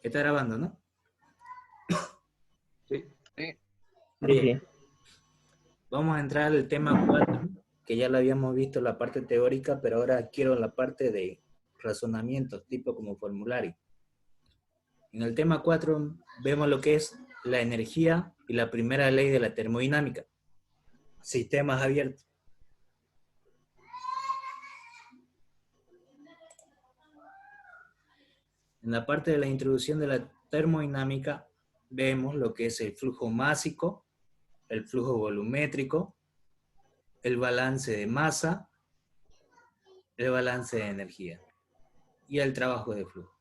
Está grabando, ¿no? Sí. Sí. Bien. Vamos a entrar al tema 4, que ya lo habíamos visto la parte teórica, pero ahora quiero la parte de razonamientos, tipo como formulario. En el tema 4 vemos lo que es la energía y la primera ley de la termodinámica. Sistemas abiertos. En la parte de la introducción de la termodinámica vemos lo que es el flujo másico, el flujo volumétrico, el balance de masa, el balance de energía y el trabajo de flujo.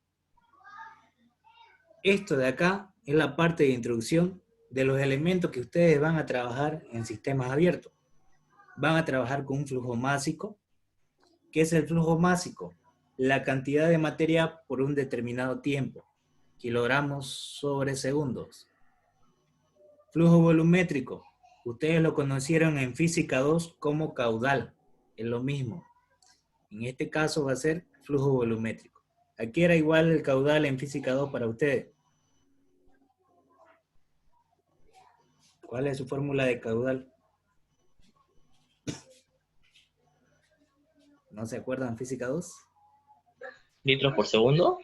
Esto de acá es la parte de introducción de los elementos que ustedes van a trabajar en sistemas abiertos. Van a trabajar con un flujo másico. ¿Qué es el flujo másico? La cantidad de materia por un determinado tiempo, kilogramos sobre segundos. Flujo volumétrico, ustedes lo conocieron en física 2 como caudal, es lo mismo. En este caso va a ser flujo volumétrico. Aquí era igual el caudal en física 2 para ustedes. ¿Cuál es su fórmula de caudal? ¿No se acuerdan física 2? ¿Litros por segundo?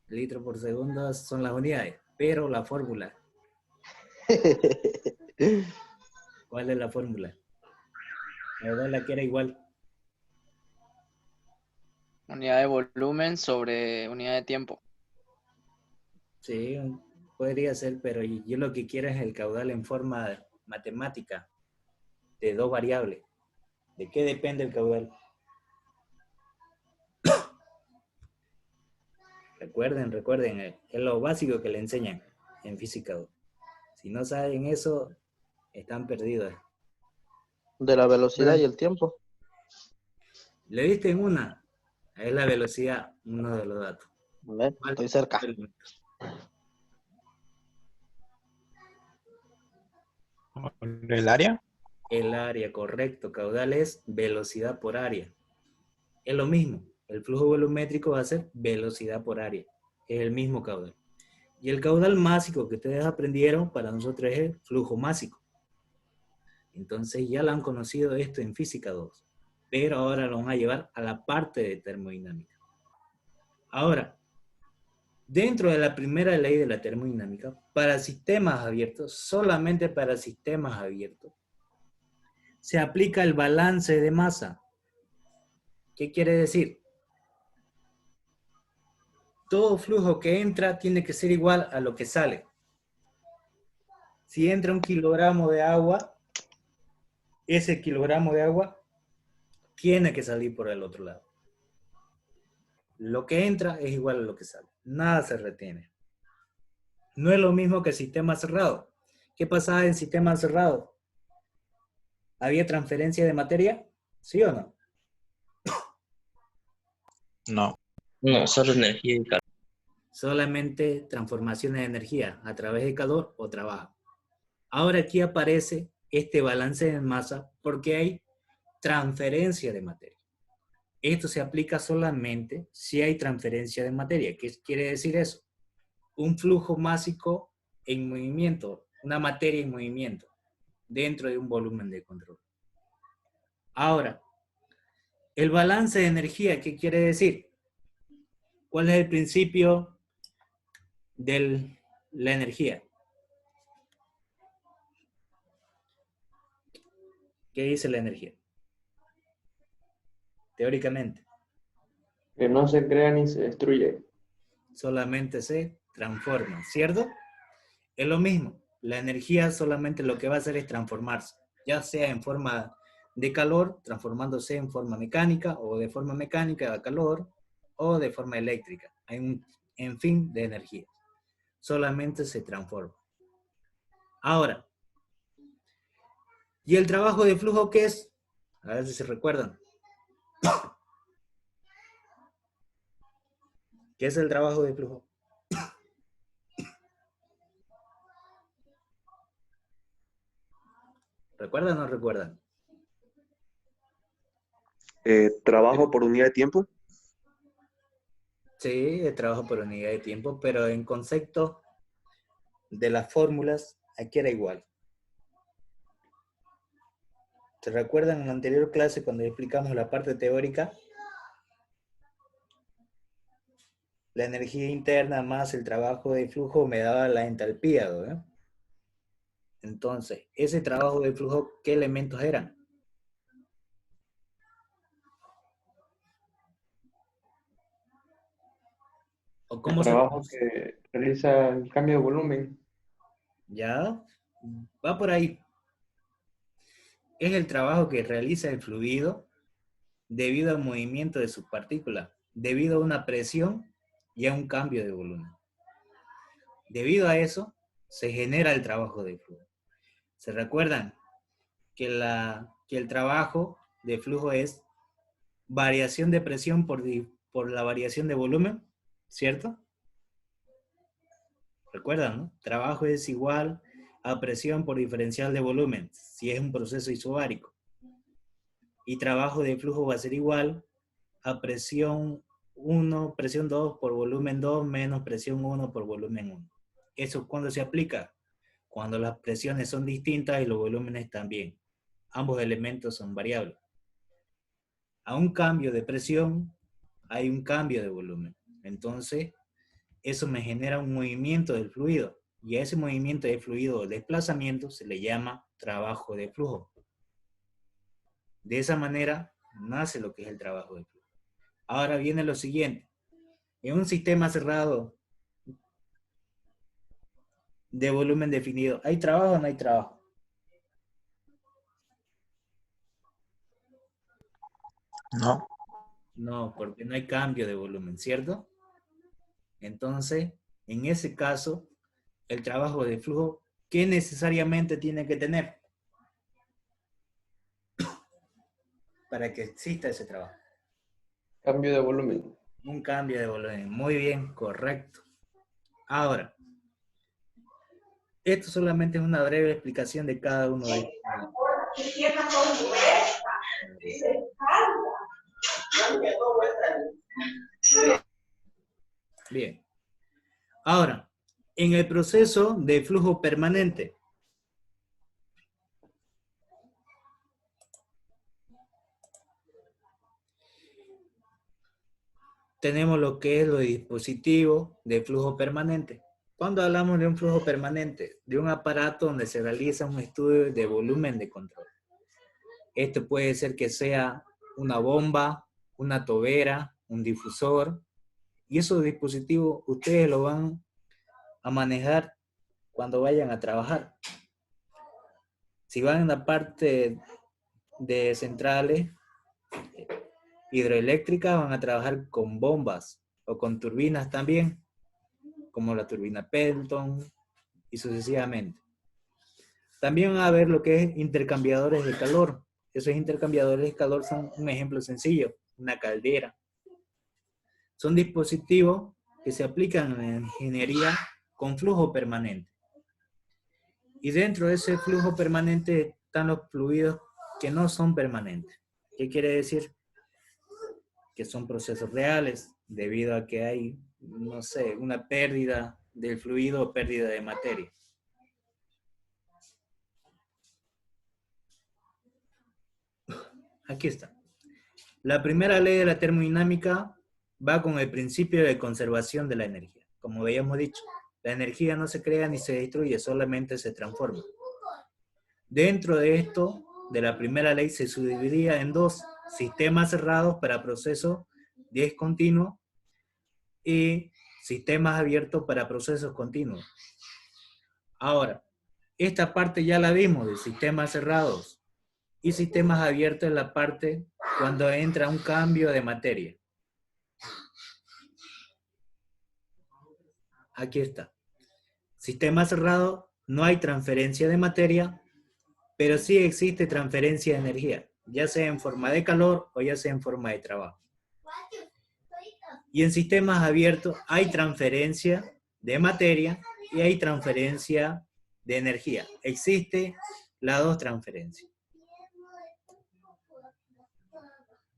Litro por segundo son las unidades, pero la fórmula. ¿Cuál es la fórmula? La verdad la que era igual. Unidad de volumen sobre unidad de tiempo. Sí, podría ser, pero yo lo que quiero es el caudal en forma matemática de dos variables. ¿De qué depende el caudal? Recuerden, es lo básico que le enseñan en física 2. Si no saben eso, están perdidos. De la velocidad y el tiempo. Le diste en una, es la velocidad, uno de los datos. A ver, estoy cerca. ¿El área? El área, correcto. Caudal es velocidad por área. Es lo mismo. El flujo volumétrico va a ser velocidad por área. Es el mismo caudal. Y el caudal másico que ustedes aprendieron para nosotros es el flujo másico. Entonces ya lo han conocido esto en física 2. Pero ahora lo van a llevar a la parte de termodinámica. Ahora, dentro de la primera ley de la termodinámica, para sistemas abiertos, solamente para sistemas abiertos, se aplica el balance de masa. ¿Qué quiere decir? Todo flujo que entra tiene que ser igual a lo que sale. Si entra 1 kilogramo de agua, ese kilogramo de agua tiene que salir por el otro lado. Lo que entra es igual a lo que sale. Nada se retiene. No es lo mismo que el sistema cerrado. ¿Qué pasaba en sistema cerrado? ¿Había transferencia de materia? ¿Sí o no? No. No, solo energía y calor. Solamente transformaciones de energía a través de calor o trabajo. Ahora aquí aparece este balance de masa porque hay transferencia de materia. Esto se aplica solamente si hay transferencia de materia. ¿Qué quiere decir eso? Un flujo másico en movimiento, una materia en movimiento, dentro de un volumen de control. Ahora, el balance de energía, ¿qué quiere decir? ¿Cuál es el principio de la energía? ¿Qué dice la energía? Teóricamente. Que no se crea ni se destruye. Solamente se transforma, ¿cierto? Es lo mismo. La energía solamente lo que va a hacer es transformarse, ya sea en forma de calor, transformándose en forma mecánica, o de forma mecánica a calor, o de forma eléctrica. Hay un en fin de energía. Solamente se transforma. Ahora, ¿y el trabajo de flujo qué es? A ver si se recuerdan. ¿Qué es el trabajo de flujo? ¿Recuerdan o no recuerdan? Trabajo por unidad de tiempo. Sí, el trabajo por unidad de tiempo, pero en concepto de las fórmulas, aquí era igual. ¿Se recuerdan en la anterior clase cuando explicamos la parte teórica? La energía interna más el trabajo de flujo me daba la entalpía, ¿no? Entonces, ese trabajo de flujo, ¿qué elementos eran? ¿O El cómo se trabajo conoce? que realiza el cambio de volumen. ¿Ya? Va por ahí. Es el trabajo que realiza el fluido debido al movimiento de sus partículas, debido a una presión y a un cambio de volumen. Debido a eso, se genera el trabajo de flujo. ¿Se recuerdan que el trabajo de flujo es variación de presión por la variación de volumen? ¿Cierto? ¿Recuerdan, no? Trabajo es igual a presión por diferencial de volumen, si es un proceso isobárico. Y trabajo de flujo va a ser igual a presión 1, presión 2 por volumen 2 menos presión 1 por volumen 1. ¿Eso cuándo se aplica? Cuando las presiones son distintas y los volúmenes también. Ambos elementos son variables. A un cambio de presión hay un cambio de volumen. Entonces, eso me genera un movimiento del fluido. Y a ese movimiento de fluido o desplazamiento se le llama trabajo de flujo. De esa manera nace lo que es el trabajo de flujo. Ahora viene lo siguiente. En un sistema cerrado de volumen definido, ¿hay trabajo o no hay trabajo? No. No, porque no hay cambio de volumen, ¿cierto? Entonces, en ese caso, el trabajo de flujo, ¿qué necesariamente tiene que tener para que exista ese trabajo? Cambio de volumen. Un cambio de volumen. Muy bien, correcto. Ahora, esto solamente es una breve explicación de cada uno de estos. Bien. Ahora, en el proceso de flujo permanente, tenemos lo que es los dispositivos de flujo permanente. Cuando hablamos de un flujo permanente, de un aparato donde se realiza un estudio de volumen de control. Esto puede ser que sea una bomba, una tobera, un difusor, y esos dispositivos ustedes lo van a manejar cuando vayan a trabajar. Si van en la parte de centrales hidroeléctricas, van a trabajar con bombas o con turbinas también, como la turbina Pelton y sucesivamente. También van a ver lo que es intercambiadores de calor. Esos intercambiadores de calor son un ejemplo sencillo, una caldera. Son dispositivos que se aplican en la ingeniería con flujo permanente. Y dentro de ese flujo permanente están los fluidos que no son permanentes. ¿Qué quiere decir? Que son procesos reales debido a que hay, no sé, una pérdida del fluido o pérdida de materia. Aquí está. La primera ley de la termodinámica va con el principio de conservación de la energía. Como habíamos dicho, la energía no se crea ni se destruye, solamente se transforma. Dentro de esto, de la primera ley, se subdividía en dos: sistemas cerrados para procesos discontinuos y sistemas abiertos para procesos continuos. Ahora, esta parte ya la vimos de sistemas cerrados y sistemas abiertos en la parte cuando entra un cambio de materia. Aquí está. Sistema cerrado, no hay transferencia de materia, pero sí existe transferencia de energía, ya sea en forma de calor o ya sea en forma de trabajo. Y en sistemas abiertos hay transferencia de materia y hay transferencia de energía. Existe las dos transferencias.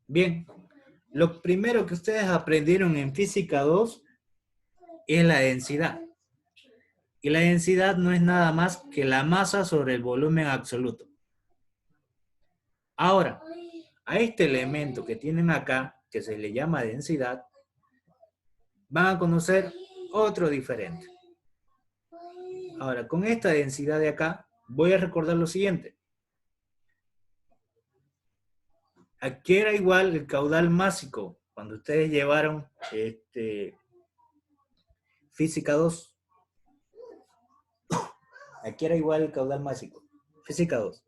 Bien, Lo primero que ustedes aprendieron en física 2 es la densidad. Y la densidad no es nada más que la masa sobre el volumen absoluto. Ahora, a este elemento que tienen acá, que se le llama densidad, van a conocer otro diferente. Ahora, con esta densidad de acá, voy a recordar lo siguiente. Aquí era igual el caudal másico cuando ustedes llevaron física 2. Aquí era igual el caudal másico. Física 2.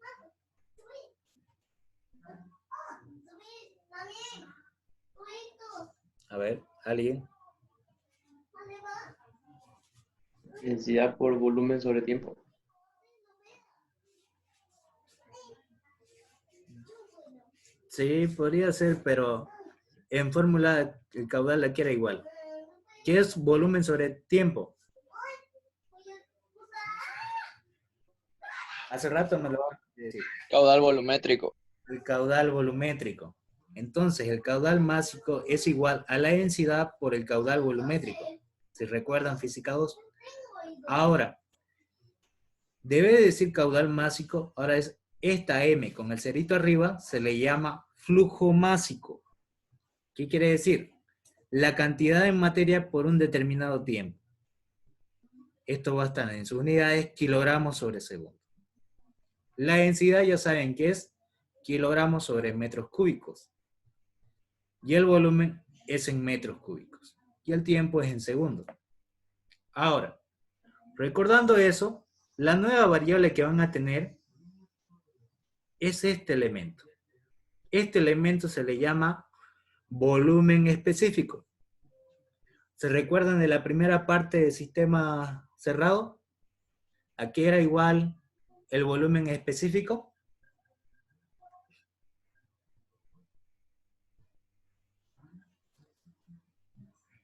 A ver, ¿alguien? Densidad por volumen sobre tiempo. Sí, podría ser, pero en fórmula el caudal aquí era igual. ¿Qué es volumen sobre tiempo? Hace rato me lo van a decir. Caudal volumétrico. El caudal volumétrico. Entonces, el caudal másico es igual a la densidad por el caudal volumétrico. Si recuerdan física 2. Ahora, debe decir caudal másico, ahora es esta M con el cerito arriba, se le llama flujo másico. ¿Qué quiere decir? La cantidad de materia por un determinado tiempo. Esto va a estar en sus unidades kilogramos sobre segundo. La densidad ya saben que es kilogramos sobre metros cúbicos. Y el volumen es en metros cúbicos. Y el tiempo es en segundos. Ahora, recordando eso, la nueva variable que van a tener es este elemento. Este elemento se le llama volumen específico. ¿Se recuerdan de la primera parte del sistema cerrado? Aquí era igual el volumen específico.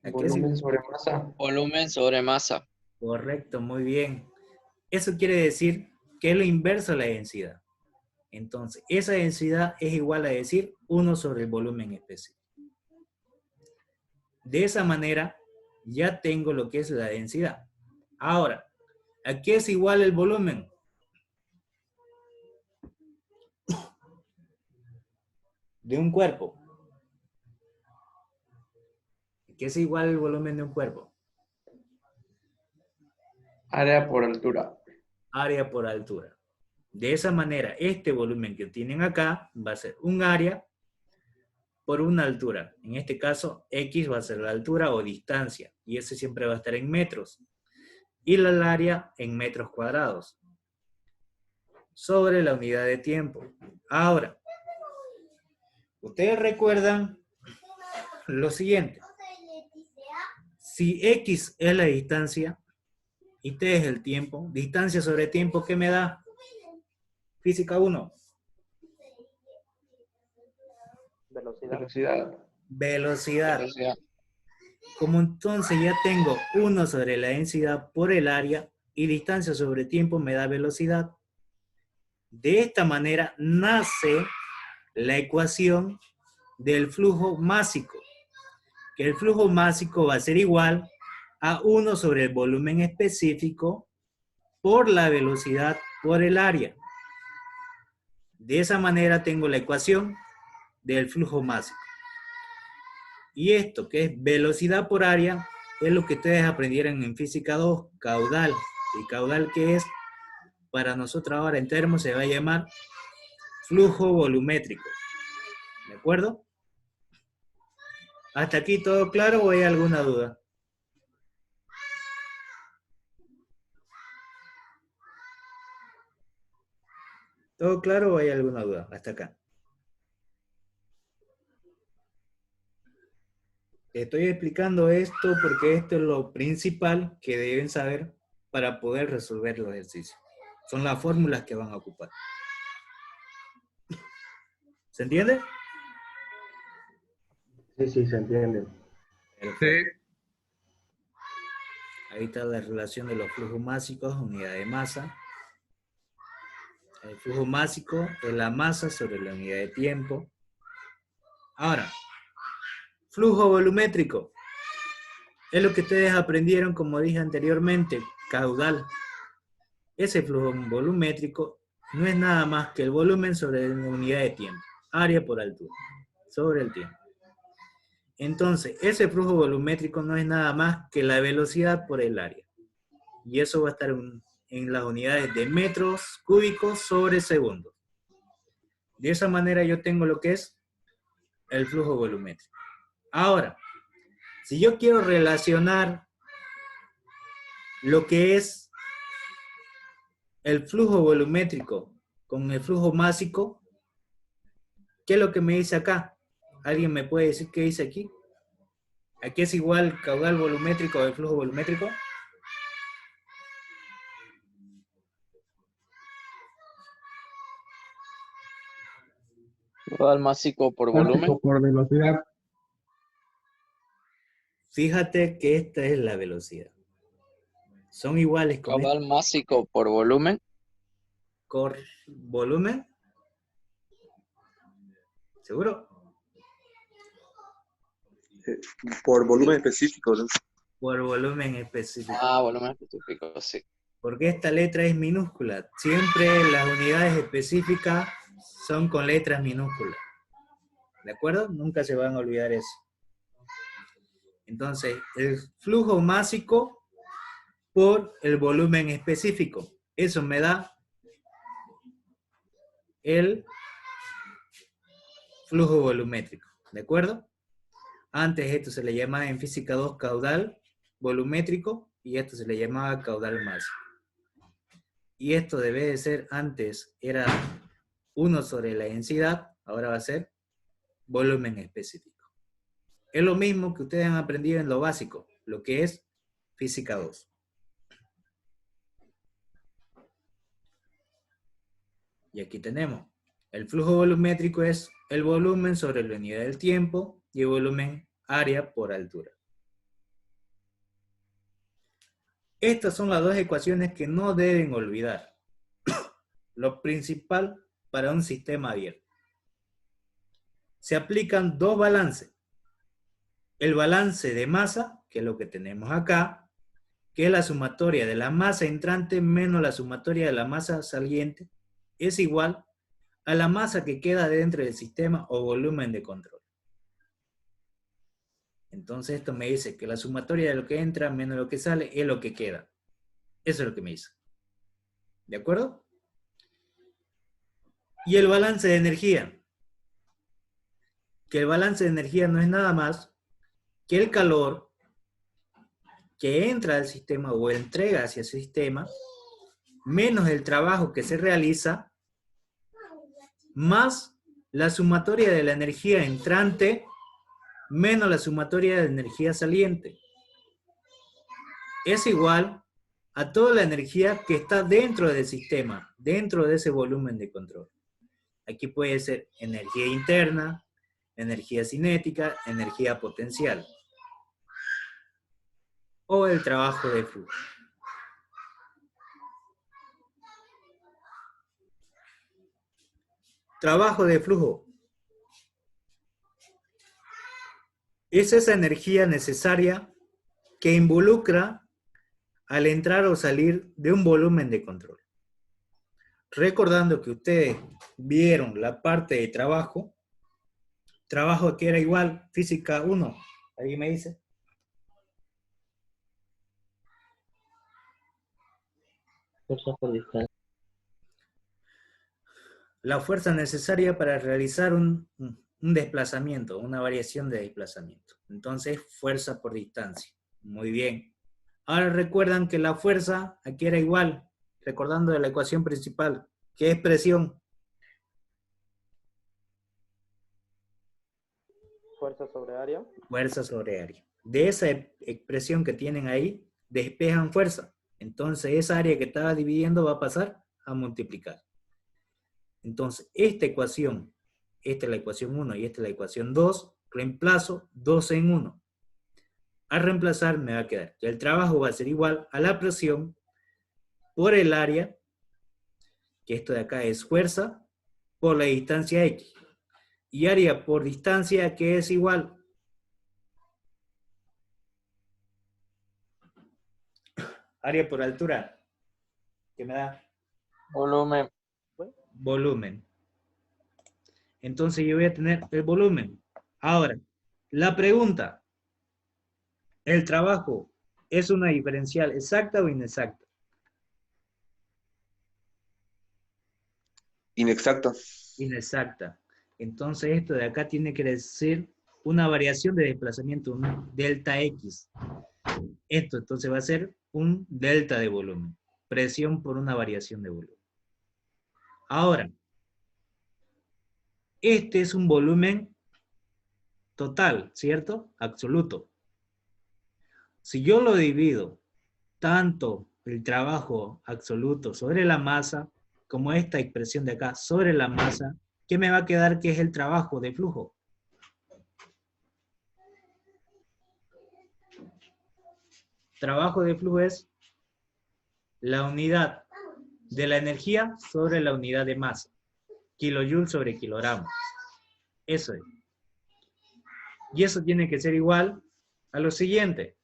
Aquí es Volumen sobre masa. Volumen sobre masa. correcto, muy bien. Eso quiere decir que es lo inverso a la densidad. Entonces, esa densidad es igual a decir 1 sobre el volumen específico. De esa manera, ya tengo lo que es la densidad. Ahora, ¿a qué es igual el volumen? De un cuerpo. ¿A qué es igual el volumen de un cuerpo? Área por altura. Área por altura. De esa manera, este volumen que tienen acá va a ser un área por una altura. En este caso, X va a ser la altura o distancia. Y ese siempre va a estar en metros. Y la área en metros cuadrados. Sobre la unidad de tiempo. Ahora, ustedes recuerdan lo siguiente. Si X es la distancia y T es el tiempo, distancia sobre tiempo, ¿qué me da? Física 1. Velocidad. Velocidad. Velocidad. Velocidad. Como entonces ya tengo 1 sobre la densidad por el área y distancia sobre tiempo me da velocidad. De esta manera nace la ecuación del flujo másico. Que el flujo másico va a ser igual a 1 sobre el volumen específico por la velocidad por el área. De esa manera tengo la ecuación del flujo másico. Y esto, que es velocidad por área, es lo que ustedes aprendieron en física 2, caudal. ¿Y caudal qué es? Para nosotros ahora en termos se va a llamar flujo volumétrico. ¿De acuerdo? ¿Hasta aquí todo claro o hay alguna duda? ¿Todo claro o hay alguna duda? Hasta acá. Estoy explicando esto porque esto es lo principal que deben saber para poder resolver los ejercicios. Son las fórmulas que van a ocupar. ¿Se entiende? Sí, sí, se entiende. Perfecto. Ahí está la relación de los flujos másicos, unidad de masa. El flujo másico es la masa sobre la unidad de tiempo. Ahora, Flujo volumétrico. Es lo que ustedes aprendieron, como dije anteriormente, caudal. Ese flujo volumétrico no es nada más que el volumen sobre la unidad de tiempo, área por altura, sobre el tiempo. Entonces, ese flujo volumétrico no es nada más que la velocidad por el área. Y eso va a estar en las unidades de metros cúbicos sobre segundo. De esa manera yo tengo lo que es el flujo volumétrico. Ahora, si yo quiero relacionar lo que es el flujo volumétrico con el flujo másico, ¿qué es lo que me dice acá? ¿Alguien me puede decir qué dice aquí? ¿Aquí es igual caudal volumétrico del flujo volumétrico? Caudal másico por volumen. Por velocidad. Fíjate que esta es la velocidad. Son iguales con Caudal másico por volumen. volumen. ¿Seguro? Por volumen específico, ¿no? Por volumen específico. Ah, volumen específico, sí. Porque esta letra es minúscula. Siempre las unidades específicas son con letras minúsculas. ¿De acuerdo? Nunca se van a olvidar eso. Entonces, el flujo másico por el volumen específico. Eso me da el flujo volumétrico. ¿De acuerdo? Antes esto se le llamaba en física 2 caudal volumétrico y esto se le llamaba caudal másico. Y esto debe de ser, antes era 1 sobre la densidad, ahora va a ser volumen específico. Es lo mismo que ustedes han aprendido en lo básico, lo que es física 2. Y aquí tenemos, el flujo volumétrico es el volumen sobre la unidad del tiempo y el volumen área por altura. Estas son las dos ecuaciones que no deben olvidar. Lo principal para un sistema abierto. Se aplican dos balances. El balance de masa, que es lo que tenemos acá, que es la sumatoria de la masa entrante menos la sumatoria de la masa saliente, es igual a la masa que queda dentro del sistema o volumen de control. Entonces esto me dice que la sumatoria de lo que entra menos lo que sale es lo que queda. Eso es lo que me dice. ¿De acuerdo? Y el balance de energía. Que el balance de energía no es nada más que el calor que entra al sistema o entrega hacia el sistema, menos el trabajo que se realiza, más la sumatoria de la energía entrante, menos la sumatoria de la energía saliente. Es igual a toda la energía que está dentro del sistema, dentro de ese volumen de control. Aquí puede ser energía interna, energía cinética, energía potencial. O el trabajo de flujo. Trabajo de flujo. Es esa energía necesaria que involucra al entrar o salir de un volumen de control. Recordando que ustedes vieron la parte de trabajo que era igual, física 1, ¿alguien me dice? Fuerza por distancia. La fuerza necesaria para realizar un desplazamiento, una variación de desplazamiento. Entonces, fuerza por distancia. Muy bien. Ahora recuerdan que la fuerza aquí era igual, recordando de la ecuación principal, que es presión. Fuerza sobre área. Fuerza sobre área. De esa expresión que tienen ahí, despejan fuerza. Entonces, esa área que estaba dividiendo va a pasar a multiplicar. Entonces, esta ecuación, esta es la ecuación 1 y esta es la ecuación 2, reemplazo 2 en 1. Al reemplazar me va a quedar que el trabajo va a ser igual a la presión por el área, que esto de acá es fuerza, por la distancia X. Y área por distancia, que es igual Área por altura. ¿Qué me da? Volumen. Volumen. Entonces yo voy a tener el volumen. Ahora, la pregunta. ¿El trabajo es una diferencial exacta o inexacta? Inexacta. Inexacta. Entonces esto de acá tiene que decir una variación de desplazamiento, un delta X. Esto entonces va a ser un delta de volumen. Presión por una variación de volumen. Ahora, este es un volumen total, ¿cierto? Absoluto. Si yo lo divido tanto el trabajo absoluto sobre la masa, como esta expresión de acá sobre la masa, ¿qué me va a quedar que es el trabajo de flujo? Trabajo de flujo es la unidad de la energía sobre la unidad de masa. Kilojoule sobre kilogramo. Eso es. Y eso tiene que ser igual a lo siguiente.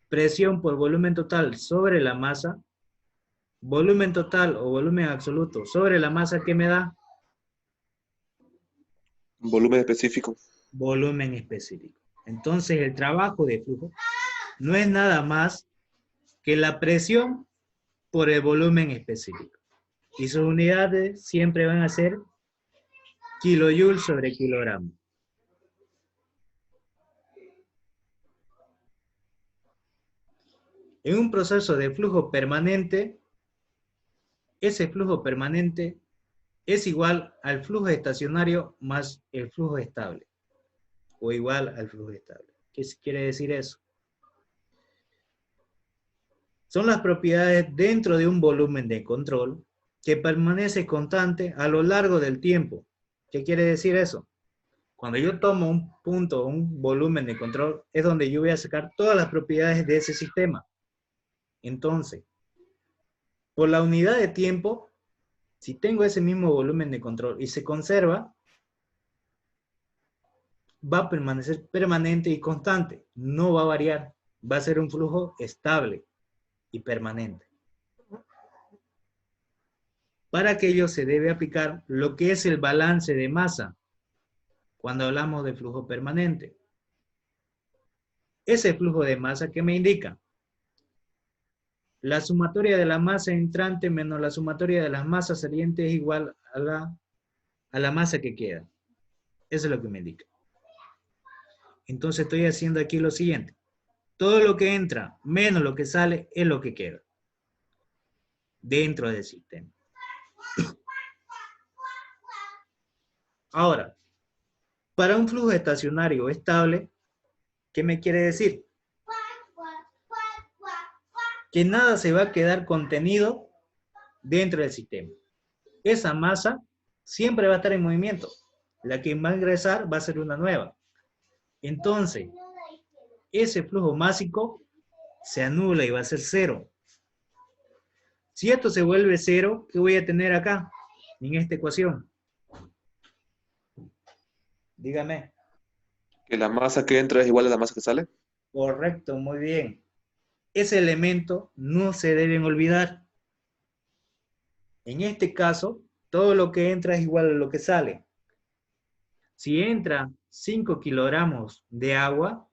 Presión por volumen total sobre la masa. Volumen total o volumen absoluto sobre la masa, ¿qué me da? Volumen específico. Volumen específico. Entonces el trabajo de flujo no es nada más que la presión por el volumen específico. Y sus unidades siempre van a ser kilojoule sobre kilogramo. En un proceso de flujo permanente, ese flujo permanente es igual al flujo estacionario más el flujo estable. O igual al flujo estable. ¿Qué quiere decir eso? Son las propiedades dentro de un volumen de control que permanece constante a lo largo del tiempo. ¿Qué quiere decir eso? Cuando yo tomo un punto, un volumen de control, es donde yo voy a sacar todas las propiedades de ese sistema. Entonces, por la unidad de tiempo, si tengo ese mismo volumen de control y se conserva, va a permanecer permanente y constante. No va a variar. Va a ser un flujo estable y permanente. Para aquello se debe aplicar lo que es el balance de masa cuando hablamos de flujo permanente. Ese flujo de masa, ¿qué me indica? La sumatoria de la masa entrante menos la sumatoria de las masas salientes es igual a la masa que queda. Eso es lo que me indica. Entonces estoy haciendo aquí lo siguiente. Todo lo que entra menos lo que sale es lo que queda dentro del sistema. Ahora, para un flujo estacionario estable, ¿qué me quiere decir? Que nada se va a quedar contenido dentro del sistema. Esa masa siempre va a estar en movimiento. La que va a ingresar va a ser una nueva. Entonces, ese flujo másico se anula y va a ser cero. Si esto se vuelve cero, ¿qué voy a tener acá? En esta ecuación. Dígame. Que la masa que entra es igual a la masa que sale. Correcto, muy bien. Ese elemento no se deben olvidar. En este caso, todo lo que entra es igual a lo que sale. Si entra 5 kilogramos de agua,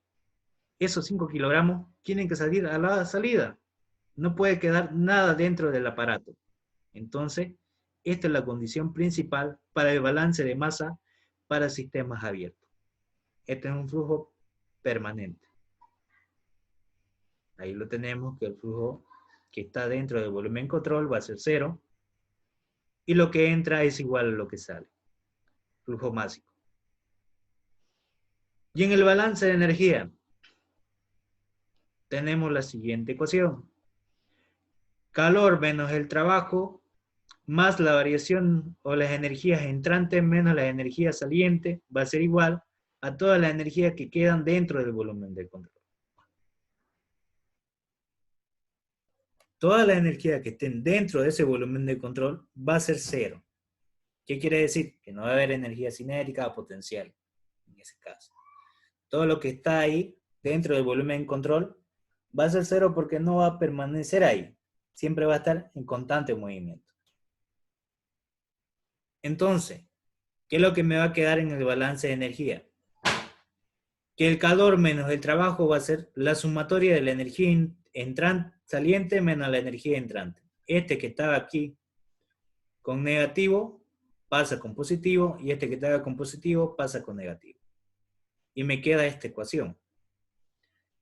esos 5 kilogramos tienen que salir a la salida. No puede quedar nada dentro del aparato. Entonces, esta es la condición principal para el balance de masa para sistemas abiertos. Este es un flujo permanente. Ahí lo tenemos, que el flujo que está dentro del volumen control va a ser cero. Y lo que entra es igual a lo que sale. Flujo másico. Y en el balance de energía, tenemos la siguiente ecuación. Calor menos el trabajo, más la variación o las energías entrantes menos la energía saliente, va a ser igual a todas las energías que quedan dentro del volumen de control. Todas las energías que estén dentro de ese volumen de control va a ser cero. ¿Qué quiere decir? Que no va a haber energía cinética o potencial, en ese caso. Todo lo que está ahí, dentro del volumen de control, Va a ser cero porque no va a permanecer ahí. Siempre va a estar en constante movimiento. Entonces, ¿qué es lo que me va a quedar en el balance de energía? Que el calor menos el trabajo va a ser la sumatoria de la energía saliente menos la energía entrante. Este que estaba aquí con negativo pasa con positivo y este que estaba con positivo pasa con negativo. Y me queda esta ecuación,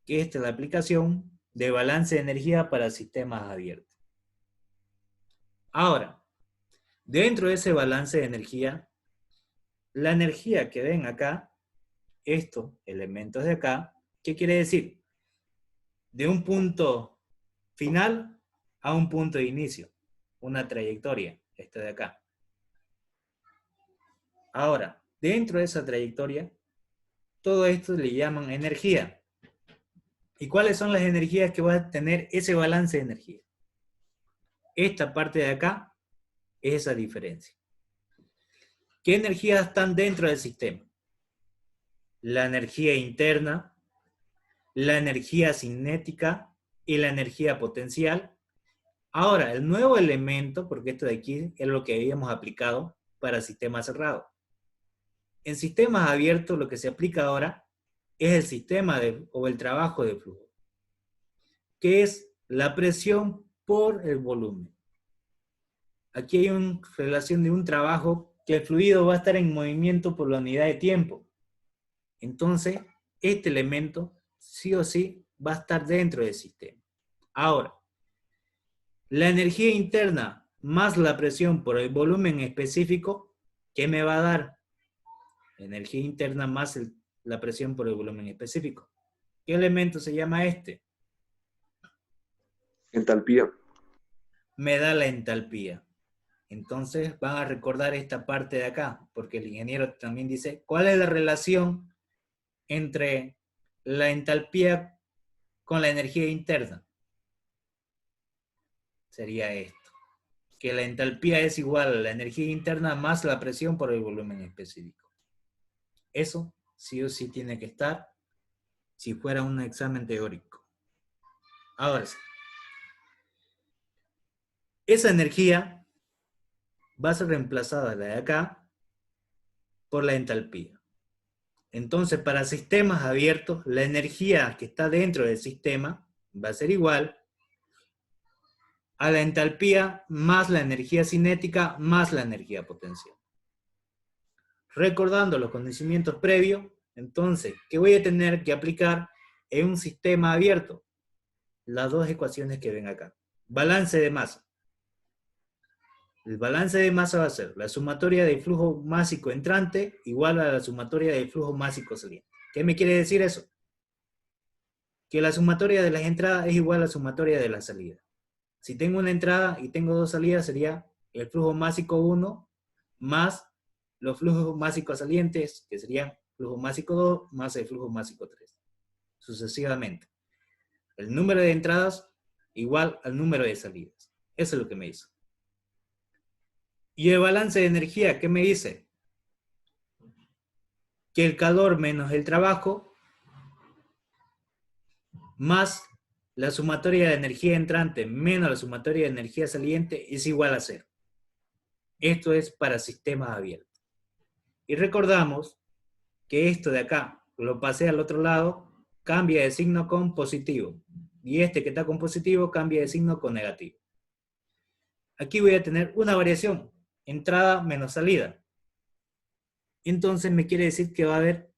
que esta es la aplicación de balance de energía para sistemas abiertos. Ahora, dentro de ese balance de energía, la energía que ven acá, estos elementos de acá, ¿qué quiere decir? De un punto final a un punto de inicio, una trayectoria, esta de acá. Ahora, dentro de esa trayectoria, todo esto le llaman energía. ¿Y cuáles son las energías que va a tener ese balance de energía? Esta parte de acá es esa diferencia. ¿Qué energías están dentro del sistema? La energía interna, la energía cinética y la energía potencial. Ahora, el nuevo elemento, porque esto de aquí es lo que habíamos aplicado para sistemas cerrados. En sistemas abiertos lo que se aplica ahora es el sistema o el trabajo de flujo, que es la presión por el volumen. Aquí hay una relación de un trabajo que el fluido va a estar en movimiento por la unidad de tiempo. Entonces, este elemento sí o sí va a estar dentro del sistema. Ahora, la energía interna más la presión por el volumen específico, ¿qué me va a dar? Energía interna más la presión por el volumen específico. ¿Qué elemento se llama este? Entalpía. Me da la entalpía. Entonces van a recordar esta parte de acá, porque el ingeniero también dice, ¿cuál es la relación entre la entalpía con la energía interna? Sería esto, que la entalpía es igual a la energía interna más la presión por el volumen específico. Eso sí o sí tiene que estar si fuera un examen teórico. Ahora sí. Esa energía va a ser reemplazada la de acá por la entalpía. Entonces, para sistemas abiertos, la energía que está dentro del sistema va a ser igual a la entalpía más la energía cinética más la energía potencial. Recordando los conocimientos previos, entonces, ¿qué voy a tener que aplicar en un sistema abierto? Las dos ecuaciones que ven acá. Balance de masa. El balance de masa va a ser la sumatoria del flujo másico entrante igual a la sumatoria del flujo másico saliente. ¿Qué me quiere decir eso? Que la sumatoria de las entradas es igual a la sumatoria de las salidas. Si tengo una entrada y tengo dos salidas, sería el flujo másico 1 más los flujos másicos salientes, que serían flujo másico 2 más el flujo másico 3. Sucesivamente. El número de entradas igual al número de salidas. Eso es lo que me hizo. Y el balance de energía, ¿qué me dice? Que el calor menos el trabajo más la sumatoria de energía entrante menos la sumatoria de energía saliente es igual a 0. Esto es para sistemas abiertos. Y recordamos que esto de acá, lo pasé al otro lado, cambia de signo con positivo. Y este que está con positivo cambia de signo con negativo. Aquí voy a tener una variación. Entrada menos salida. Entonces me quiere decir que va a haber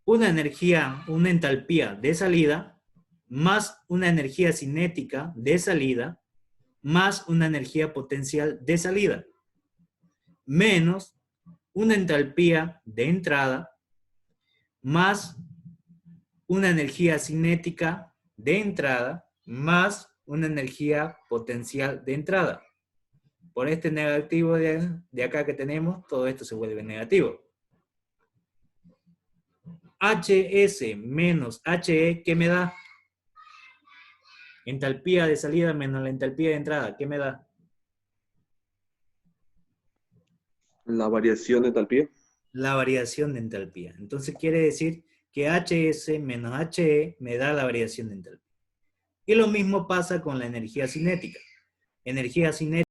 una energía, una entalpía de salida, más una energía cinética de salida, más una energía potencial de salida, menos una entalpía de entrada, más una energía cinética de entrada, más una energía potencial de entrada. Por este negativo de acá que tenemos, todo esto se vuelve negativo. HS menos HE, ¿qué me da? Entalpía de salida menos la entalpía de entrada, ¿qué me da? La variación de entalpía. La variación de entalpía. Entonces quiere decir que HS menos HE me da la variación de entalpía. Y lo mismo pasa con la energía cinética. Energía cinética